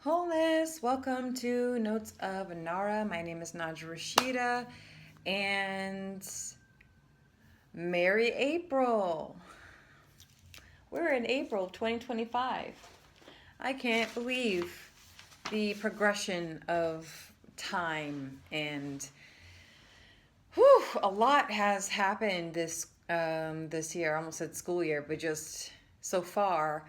Wholeness, welcome to Notes of Nara. My name is Naja Rashida, and Merry April. We're in April 2025. I can't believe the progression of time, and a lot has happened this year. I almost said school year, but just so far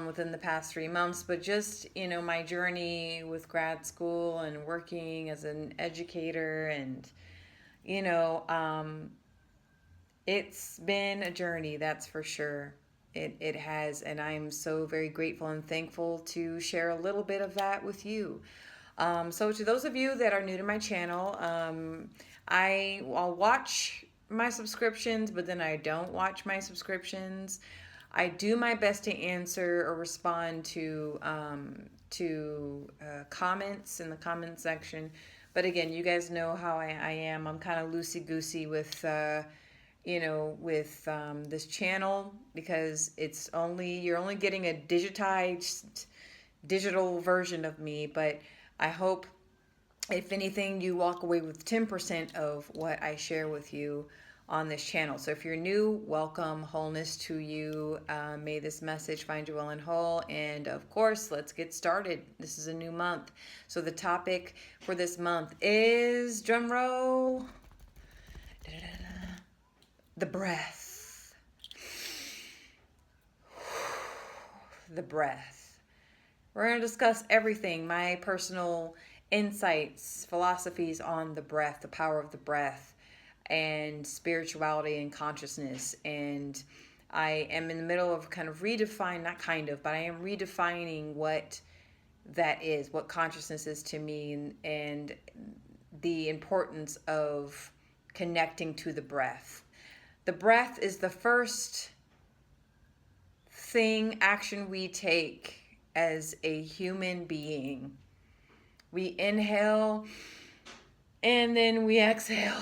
within the past 3 months. But just my journey with grad school and working as an educator, and you know, um, it's been a journey, that's for sure. It has, and I'm so very grateful and thankful to share a little bit of that with you. So to those of you that are new to my channel, I'll watch my subscriptions, but then I don't watch my subscriptions. I do my best to answer or respond to comments in the comment section. But again, you guys know how I am. I'm kind of loosey goosey with this channel, because you're only getting a digitized digital version of me. But I hope, if anything, you walk away with 10% of what I share with you on this channel. So if you're new, welcome, wholeness to you. May this message find you well and whole. And of course, let's get started. This is a new month. So the topic for this month is, drum roll, the breath. The breath. We're going to discuss everything, my personal insights, philosophies on the breath, the power of the breath, and spirituality and consciousness. And I am in the middle of kind of but I am redefining what that is, what consciousness is to me, and the importance of connecting to the breath. The breath is the first action we take as a human being. We inhale and then we exhale,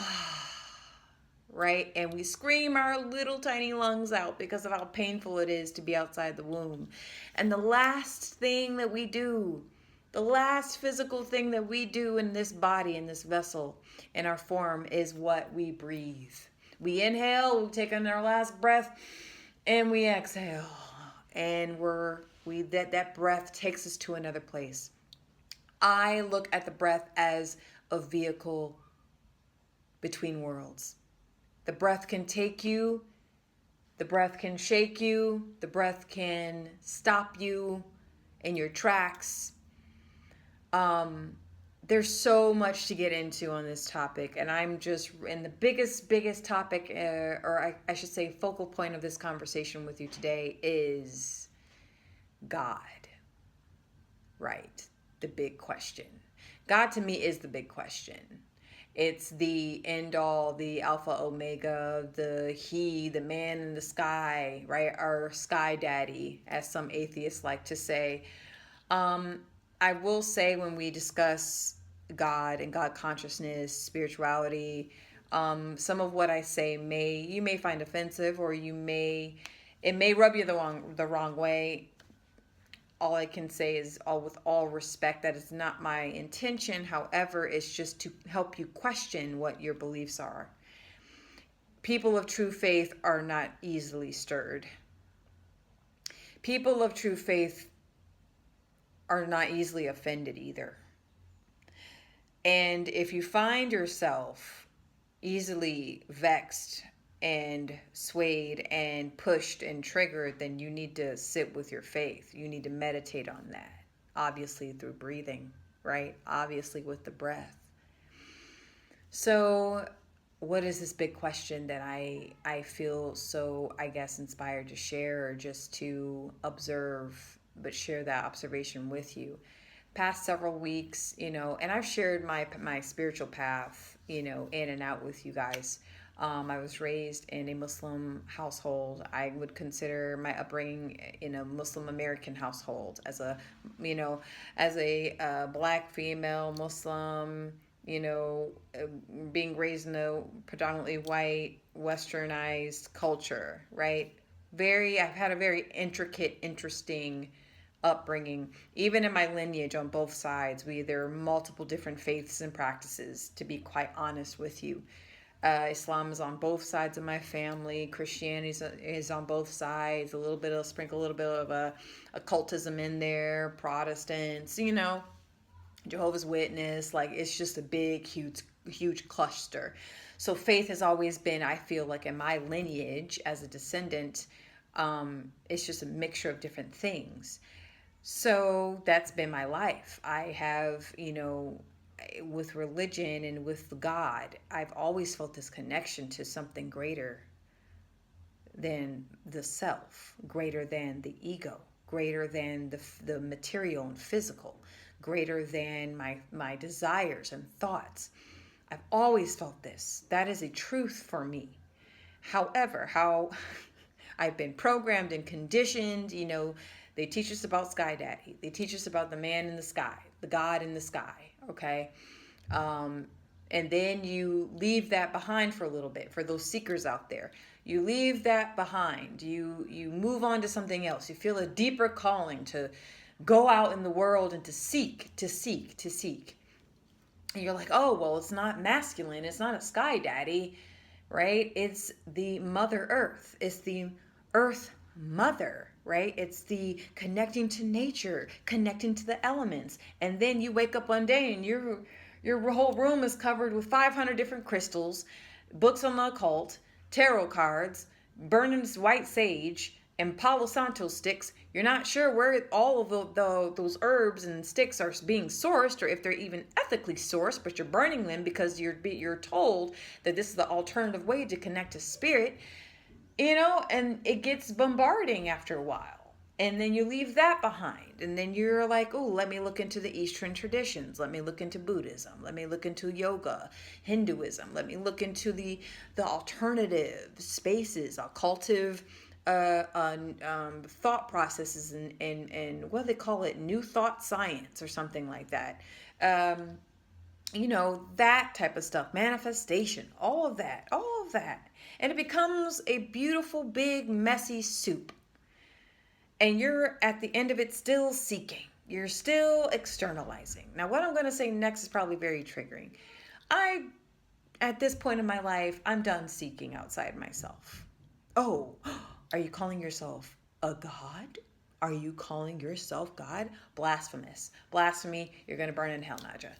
right? And we scream our little tiny lungs out because of how painful it is to be outside the womb. And the last thing that we do, the last physical thing that we do in this body, in this vessel, in our form, is what we breathe. We inhale, we take in our last breath, and we exhale. And that breath takes us to another place. I look at the breath as a vehicle between worlds. The breath can take you, the breath can shake you, the breath can stop you in your tracks. There's so much to get into on this topic, and I'm just in the biggest topic, or I should say focal point of this conversation with you today is God. Right, the big question. God to me is the big question. It's the end all, the alpha omega, the man in the sky, right? Our sky daddy, as some atheists like to say. I will say, when we discuss God and God consciousness, spirituality, some of what I say you may find offensive, or it may rub you the wrong way. All I can say is, with all respect, that is not my intention. However, it's just to help you question what your beliefs are. People of true faith are not easily stirred. People of true faith are not easily offended either. And if you find yourself easily vexed and swayed and pushed and triggered, then you need to sit with your faith. You need to meditate on that. Obviously through breathing, right? Obviously with the breath. So what is this big question that I feel so, I guess, inspired to share, or just to observe, but share that observation with you? Past several weeks, and I've shared my spiritual path, in and out with you guys. I was raised in a Muslim household. I would consider my upbringing in a Muslim American household as a black female Muslim, being raised in a predominantly white, westernized culture, right? I've had a very intricate, interesting upbringing. Even in my lineage on both sides, there are multiple different faiths and practices, to be quite honest with you. Islam is on both sides of my family. Christianity is on both sides. Sprinkle a little bit of occultism in there. Protestants, Jehovah's Witness. Like, it's just a big, huge cluster. So faith has always been, I feel like, in my lineage as a descendant, it's just a mixture of different things. So that's been my life. I have, with religion and with God, I've always felt this connection to something greater than the self, greater than the ego, greater than the material and physical, greater than my desires and thoughts. I've always felt this. That is a truth for me. However, how I've been programmed and conditioned, they teach us about Sky Daddy. They teach us about the man in the sky, the God in the sky, okay? And then you leave that behind for a little bit, for those seekers out there. You leave that behind. You move on to something else. You feel a deeper calling to go out in the world and to seek. And you're like, oh, well, it's not masculine. It's not a Sky Daddy, right? It's the Mother Earth. It's the Earth Mother, right? It's the connecting to nature, connecting to the elements. And then you wake up one day and your whole room is covered with 500 different crystals, books on the occult, tarot cards, burning white sage, and Palo Santo sticks. You're not sure where all of those herbs and sticks are being sourced, or if they're even ethically sourced, but you're burning them because you're told that this is the alternative way to connect to spirit, and it gets bombarding after a while. And then you leave that behind. And then you're like, oh, let me look into the Eastern traditions. Let me look into Buddhism. Let me look into yoga, Hinduism. Let me look into the alternative spaces, occultive thought processes, and what do they call it? New thought science or something like that. That type of stuff, manifestation, all of that. And it becomes a beautiful, big, messy soup. And you're at the end of it still seeking. You're still externalizing. Now, what I'm going to say next is probably very triggering. At this point in my life, I'm done seeking outside myself. Oh, are you calling yourself a god? Are you calling yourself God? Blasphemous. Blasphemy, you're going to burn in hell, Naja.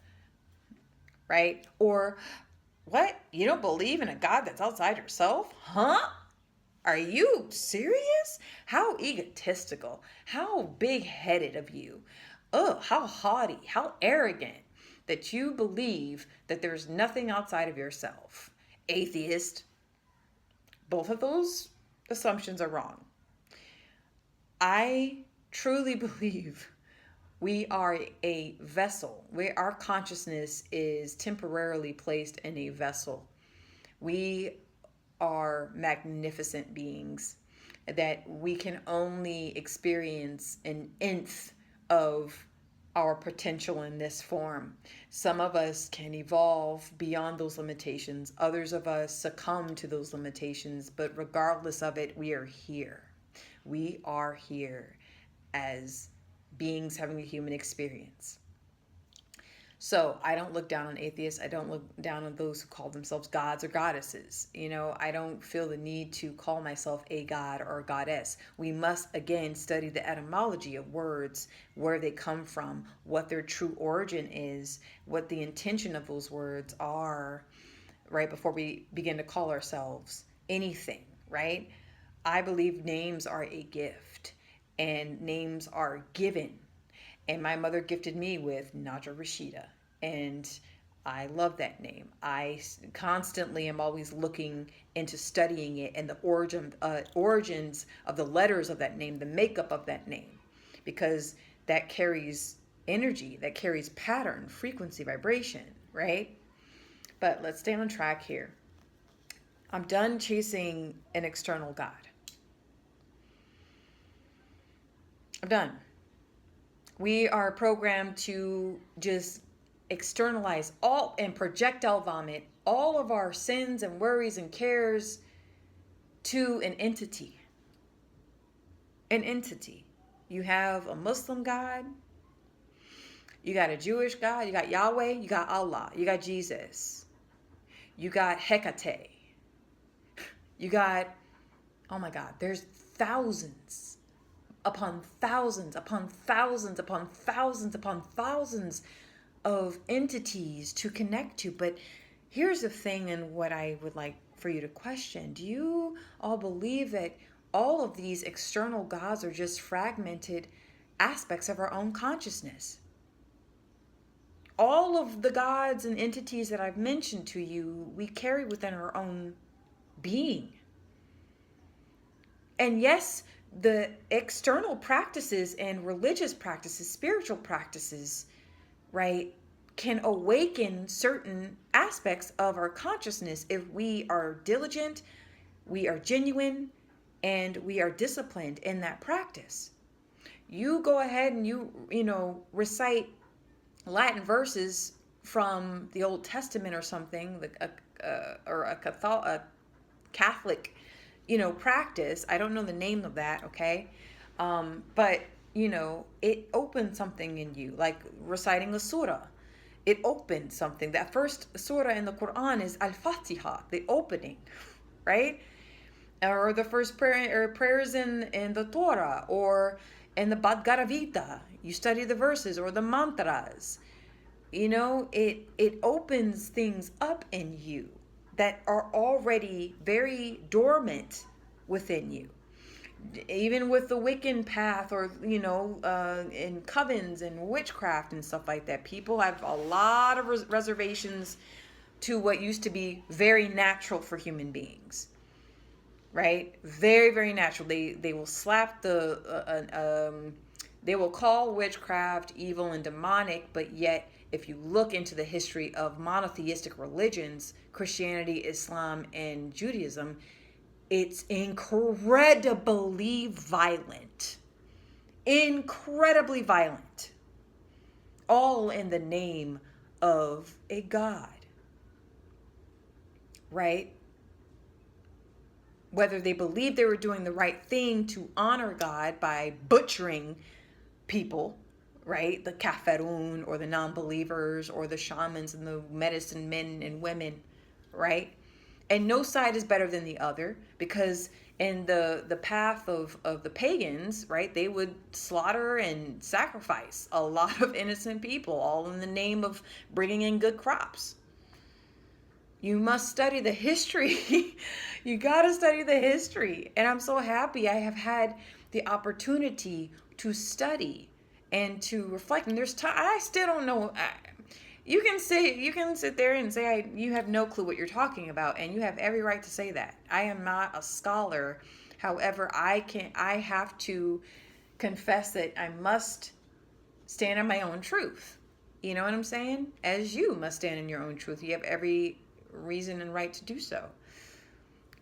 Right? Or, what? You don't believe in a God that's outside yourself? Huh? Are you serious? How egotistical. How big-headed of you. Oh, how haughty. How arrogant that you believe that there's nothing outside of yourself. Atheist. Both of those assumptions are wrong. I truly believe we are a vessel. Our consciousness is temporarily placed in a vessel. We are magnificent beings that we can only experience an nth of our potential in this form. Some of us can evolve beyond those limitations. Others of us succumb to those limitations. But regardless of it, we are here. We are here as beings having a human experience. So I don't look down on atheists. I don't look down on those who call themselves gods or goddesses. I don't feel the need to call myself a god or a goddess. We must, again, study the etymology of words, where they come from, what their true origin is, what the intention of those words are, right, before we begin to call ourselves anything, right? I believe names are a gift, and names are given. And my mother gifted me with Naja Rashida. And I love that name. I constantly am always looking into studying it and the origins of the letters of that name, the makeup of that name. Because that carries energy, that carries pattern, frequency, vibration, right? But let's stay on track here. I'm done chasing an external God. I'm done. We are programmed to just externalize all and projectile vomit all of our sins and worries and cares to an entity. An entity. You have a Muslim God, you got a Jewish God, you got Yahweh, you got Allah, you got Jesus, you got Hecate, you got, oh my God, there's thousands upon thousands upon thousands upon thousands upon thousands of entities to connect to. But here's the thing, and what I would like for you to question: do you all believe that all of these external gods are just fragmented aspects of our own consciousness? All of the gods and entities that I've mentioned to you, we carry within our own being. And yes, the external practices and religious practices, spiritual practices, right, can awaken certain aspects of our consciousness if we are diligent, we are genuine, and we are disciplined in that practice. You go ahead and you recite Latin verses from the Old Testament or something, or a Catholic, practice. I don't know the name of that, okay? But, it opens something in you, like reciting a surah. It opens something. That first surah in the Quran is Al-Fatiha, the opening, right? Or the first prayer or prayers in the Torah or in the Bhagavad Gita. You study the verses or the mantras. It opens things up in you that are already very dormant within you. Even with the Wiccan path, or in covens and witchcraft and stuff like that, people have a lot of reservations to what used to be very natural for human beings, right? Very, very natural. They will slap they will call witchcraft evil and demonic, but yet if you look into the history of monotheistic religions, Christianity, Islam, and Judaism, it's incredibly violent. Incredibly violent. All in the name of a God. Right? Whether they believed they were doing the right thing to honor God by butchering people, right? The kafirun, or the non-believers, or the shamans and the medicine men and women, right? And no side is better than the other, because in the path of the pagans, right, they would slaughter and sacrifice a lot of innocent people, all in the name of bringing in good crops. You must study the history. You got to study the history. And I'm so happy I have had the opportunity to study and to reflect. And there's time, I still don't know. You can sit there and say you have no clue what you're talking about, and you have every right to say that. I am not a scholar. However, I have to confess that I must stand on my own truth. You know what I'm saying? As you must stand in your own truth. You have every reason and right to do so.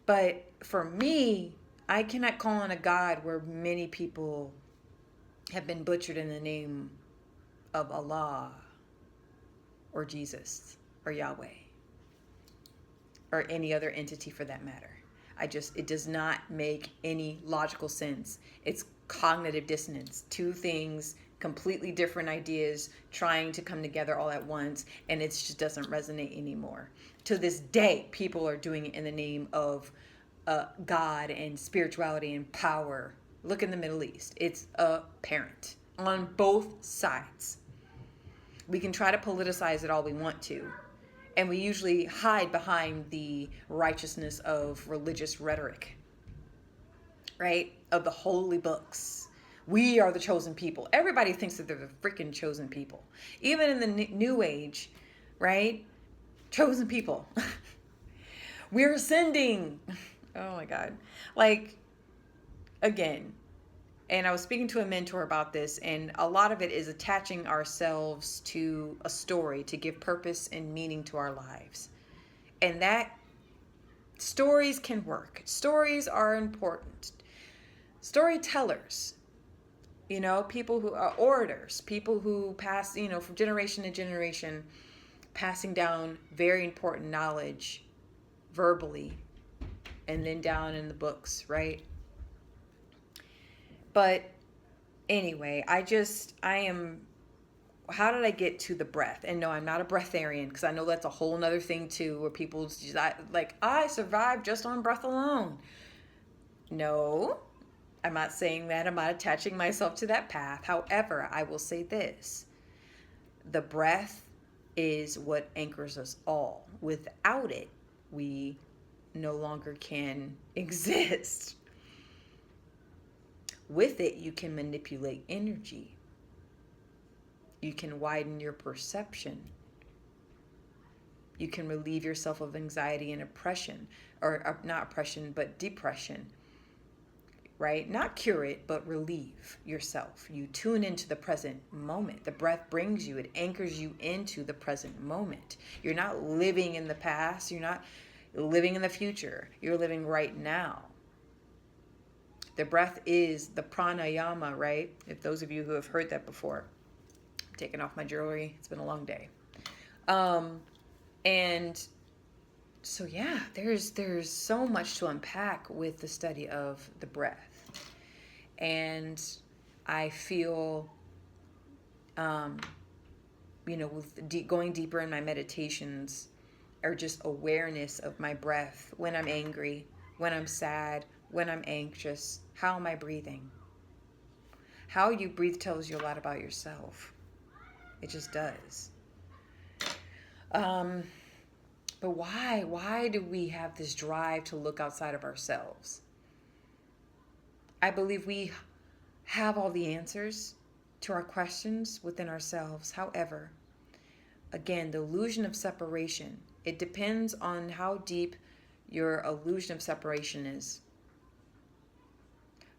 But for me, I cannot call on a God where many people have been butchered in the name of Allah or Jesus or Yahweh or any other entity for that matter. It does not make any logical sense. It's cognitive dissonance. Two things, completely different ideas trying to come together all at once, and it just doesn't resonate anymore. To this day, people are doing it in the name of God and spirituality and power. Look in the Middle East. It's apparent on both sides. We can try to politicize it all we want to, and we usually hide behind the righteousness of religious rhetoric, right? Of the holy books. We are the chosen people. Everybody thinks that they're the freaking chosen people. Even in the New Age, right? Chosen people. We're ascending. Oh my God. Like, again, and I was speaking to a mentor about this, and a lot of it is attaching ourselves to a story to give purpose and meaning to our lives. And that stories can work. Stories are important. Storytellers, people who are orators, people who pass, from generation to generation, passing down very important knowledge verbally and then down in the books, right? But Anyway, how did I get to the breath? And no, I'm not a breatharian, because I know that's a whole nother thing too, where people just, like, I survived just on breath alone. No, I'm not saying that. I'm not attaching myself to that path. However, I will say this: the breath is what anchors us all. Without it, we no longer can exist. With it, you can manipulate energy. You can widen your perception. You can relieve yourself of anxiety and oppression, or not oppression, but depression, right? Not cure it, but relieve yourself. You tune into the present moment. The breath brings you, it anchors you into the present moment. You're not living in the past. You're not living in the future. You're living right now. The breath is the pranayama, right? If those of you who have heard that before. I'm taking off my jewelry. It's been a long day. And so yeah, there's so much to unpack with the study of the breath. And I feel, with going deeper in my meditations, or just awareness of my breath, when I'm angry, when I'm sad, when I'm anxious, how am I breathing? How you breathe tells you a lot about yourself. It just does. But why? Why do we have this drive to look outside of ourselves? I believe we have all the answers to our questions within ourselves. However, again, the illusion of separation, it depends on how deep your illusion of separation is.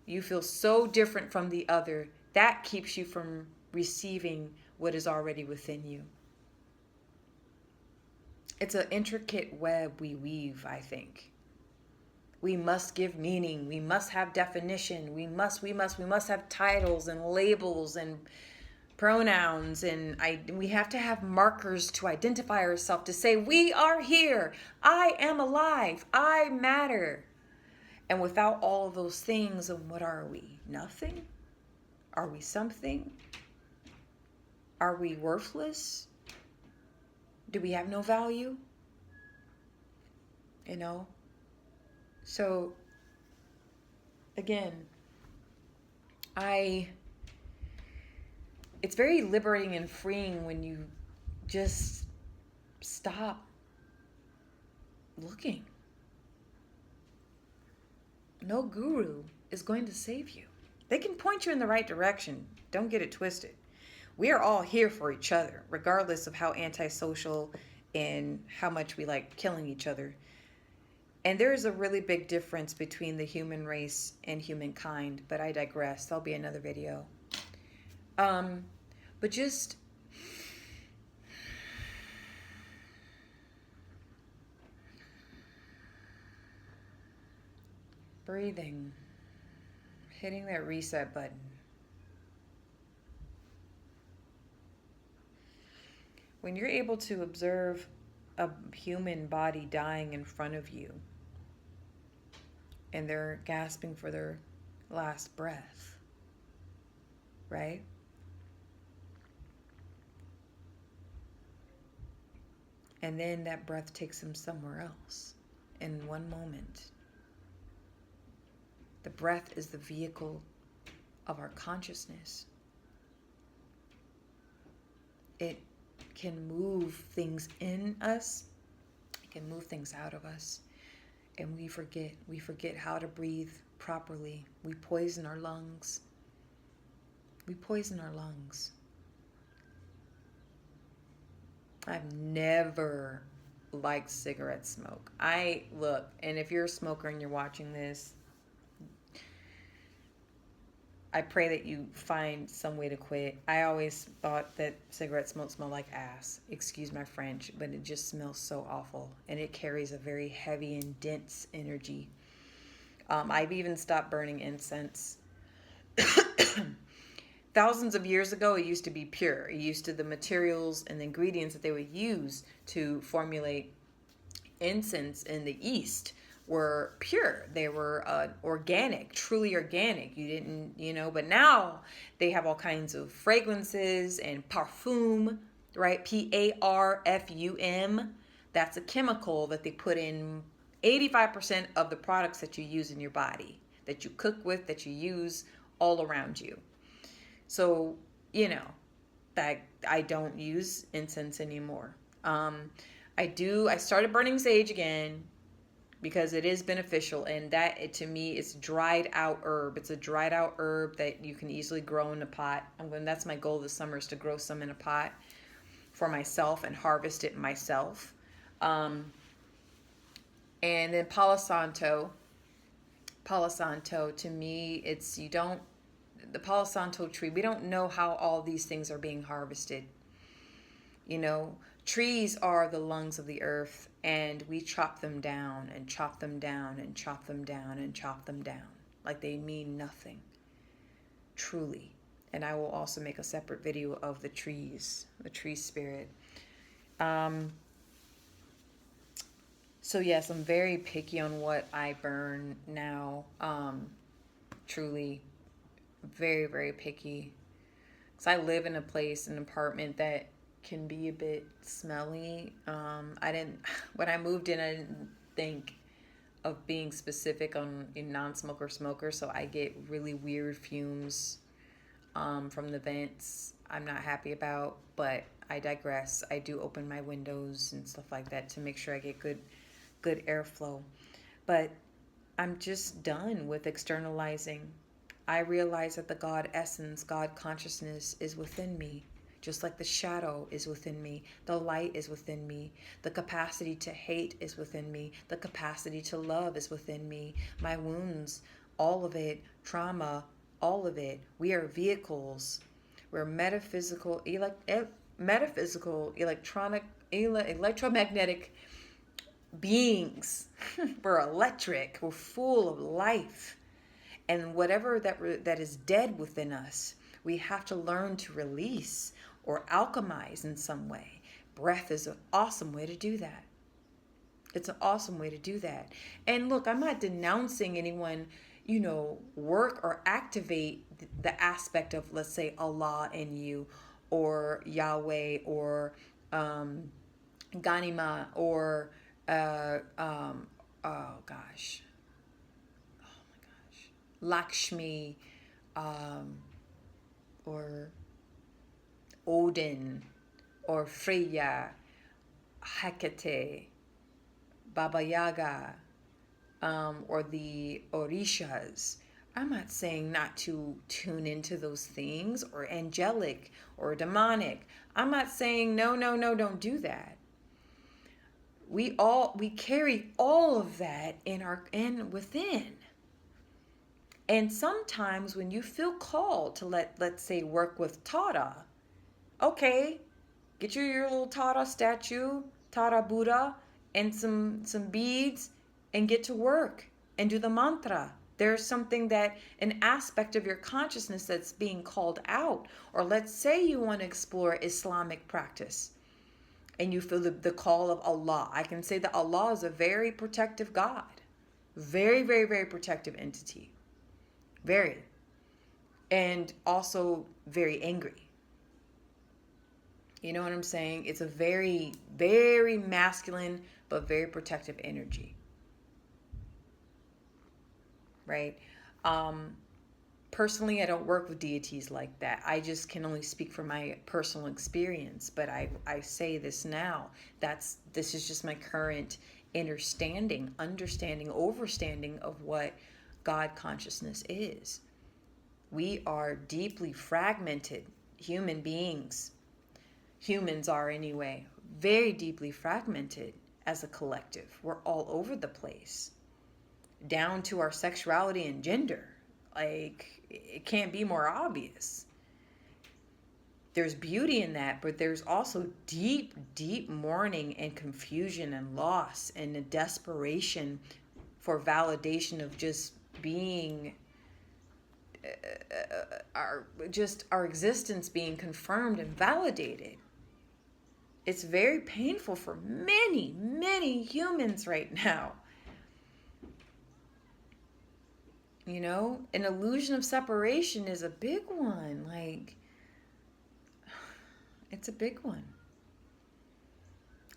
You feel so different from the other, that keeps you from receiving what is already within you. It's an intricate web we weave, I think. We must give meaning. We must have definition. We must have titles and labels and pronouns. And we have to have markers to identify ourselves, to say, we are here. I am alive. I matter. And without all of those things, then what are we? Nothing? Are we something? Are we worthless? Do we have no value? So, again, it's very liberating and freeing when you just stop looking. No guru is going to save you. They can point you in the right direction. Don't get it twisted. We are all here for each other, regardless of how antisocial and how much we like killing each other. And there is a really big difference between the human race and humankind, but I digress. There'll be another video. But just breathing, hitting that reset button. When you're able to observe a human body dying in front of you, and they're gasping for their last breath, right? And then that breath takes them somewhere else in one moment. The breath is the vehicle of our consciousness. It can move things in us. It can move things out of us. And we forget how to breathe properly. We poison our lungs. I've never liked cigarette smoke. And if you're a smoker and you're watching this, I pray that you find some way to quit. I always thought that cigarette smoke smelled like ass. Excuse my French, but it just smells so awful. And it carries a very heavy and dense energy. I've even stopped burning incense. Thousands of years ago, it used to be pure. It used to the materials and the ingredients that they would use to formulate incense in the East were pure. They were organic, truly organic. You didn't, but now they have all kinds of fragrances and parfum, right? Parfum. That's a chemical that they put in 85% of the products that you use in your body, that you cook with, that you use all around you. So, that I don't use incense anymore. I started burning sage again because it is beneficial, and to me, it's dried out herb. It's a dried out herb that you can easily grow in a pot. That's my goal this summer, is to grow some in a pot for myself and harvest it myself. And then Palo Santo. Palo Santo, to me, the Palo Santo tree, we don't know how all these things are being harvested. Trees are the lungs of the earth, and we chop them down and chop them down and chop them down and chop them down like they mean nothing, truly. And I will also make a separate video of the trees, the tree spirit. So yes, I'm very picky on what I burn now. Truly, very, very picky. Because I live in an apartment that can be a bit smelly. When I moved in, I didn't think of being specific on a non-smoker smoker, so I get really weird fumes from the vents I'm not happy about, but I digress. I do open my windows and stuff like that to make sure I get good airflow. But I'm just done with externalizing. I realize that the God essence, God consciousness is within me. Just like the shadow is within me, the light is within me, the capacity to hate is within me, the capacity to love is within me, my wounds, all of it, trauma, all of it. We are vehicles. We're electromagnetic beings. We're electric. We're full of life. And whatever that is dead within us, we have to learn to release or alchemize in some way. Breath is an awesome way to do that. It's an awesome way to do that. And look, I'm not denouncing anyone, work or activate the aspect of, let's say, Allah in you, or Yahweh, or Ganima, or Lakshmi, or Odin, or Freya, Hecate, Baba Yaga, or the Orishas. I'm not saying not to tune into those things, or angelic or demonic. I'm not saying no, don't do that. We carry all of that within. And sometimes when you feel called to let's say work with Tara, okay, get your little Tara statue, Tara Buddha, and some beads, and get to work and do the mantra. There's an aspect of your consciousness that's being called out. Or let's say you want to explore Islamic practice and you feel the call of Allah. I can say that Allah is a very protective God. Very, very, very protective entity. Very. And also very angry. You know what I'm saying? It's a very, very masculine, but very protective energy. Right? Personally, I don't work with deities like that. I just can only speak from my personal experience. But I say this now. This is just my current understanding, overstanding of what God consciousness is. We are deeply fragmented human beings. Humans are anyway, very deeply fragmented as a collective. We're all over the place, down to our sexuality and gender. Like, it can't be more obvious. There's beauty in that, but there's also deep, deep mourning and confusion and loss and a desperation for validation of just being our existence being confirmed and validated. It's very painful for many, many humans right now. an illusion of separation is a big one. Like, it's a big one.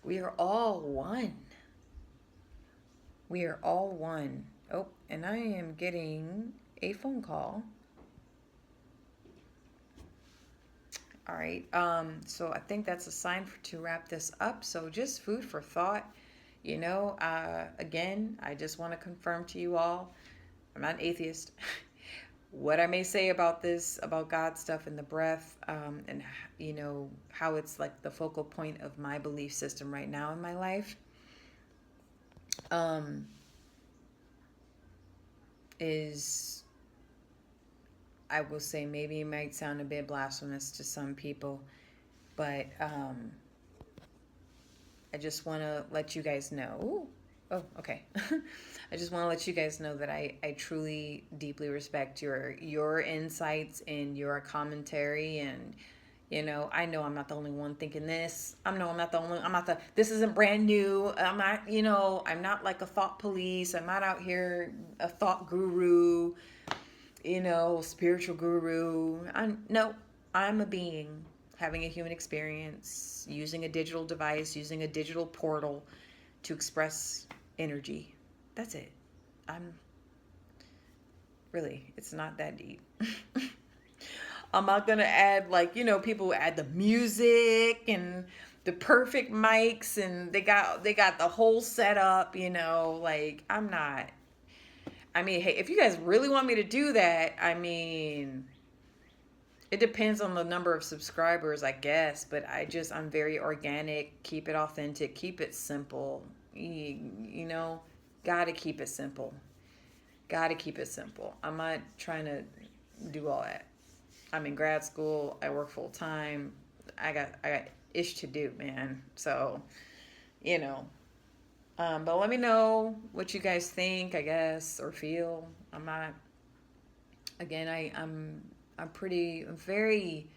We are all one. We are all one. Oh, and I am getting a phone call. All right. So I think that's a sign to wrap this up. So just food for thought. Again, I just want to confirm to you all, I'm not an atheist. What I may say about this, about God stuff and the breath, and how it's like the focal point of my belief system right now in my life, is, I will say, maybe it might sound a bit blasphemous to some people, but I just want to let you guys know. Ooh. Oh, okay. I just want to let you guys know that I truly, deeply respect your insights and your commentary. And, I know I'm not the only one thinking this. I'm not the only, this isn't brand new. I'm not, I'm not like a thought police. I'm not out here a thought guru, spiritual guru. I'm a being having a human experience, using a digital device, using a digital portal to express energy. That's it. It's not that deep. I'm not gonna add, like, people add the music and the perfect mics, and they got the whole setup, like, I'm not. Hey, if you guys really want me to do that, it depends on the number of subscribers, I guess, but I'm very organic, keep it authentic, keep it simple. Gotta keep it simple. Gotta keep it simple. I'm not trying to do all that. I'm in grad school. I work full time. I got ish to do, man. So, but let me know what you guys think, I guess, or feel. I'm not. Again, I'm very.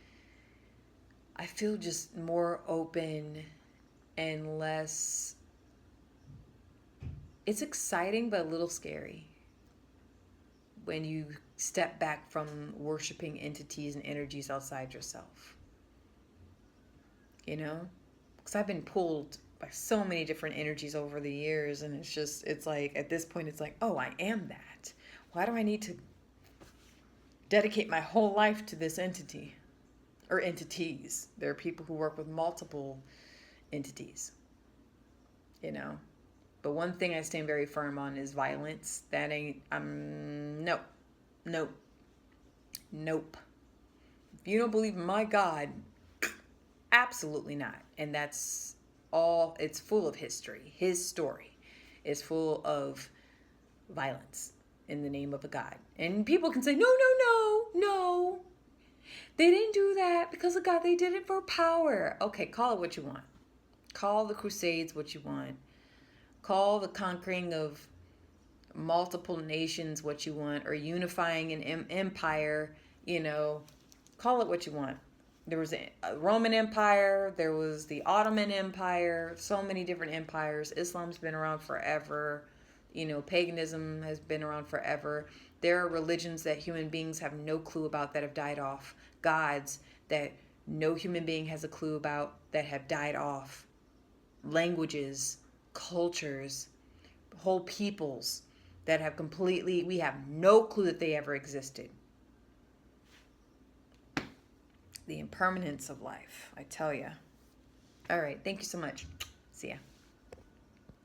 I feel just more open and less. It's exciting, but a little scary when you step back from worshiping entities and energies outside yourself. Because I've been pulled by so many different energies over the years, and it's like, at this point, it's like, oh, I am that. Why do I need to dedicate my whole life to this entity or entities? There are people who work with multiple entities, But one thing I stand very firm on is violence. That ain't, nope. If you don't believe in my God, absolutely not. And that's all, it's full of history. His story is full of violence in the name of a God. And people can say, no. They didn't do that because of God. They did it for power. Okay, call it what you want. Call the Crusades what you want. Call the conquering of multiple nations what you want, or unifying an empire, call it what you want. There was a Roman Empire, there was the Ottoman Empire, so many different empires. Islam's been around forever. Paganism has been around forever. There are religions that human beings have no clue about that have died off. Gods that no human being has a clue about that have died off. Languages, cultures, whole peoples that have we have no clue that they ever existed. The impermanence of life, I tell you. All right, thank you so much. See ya.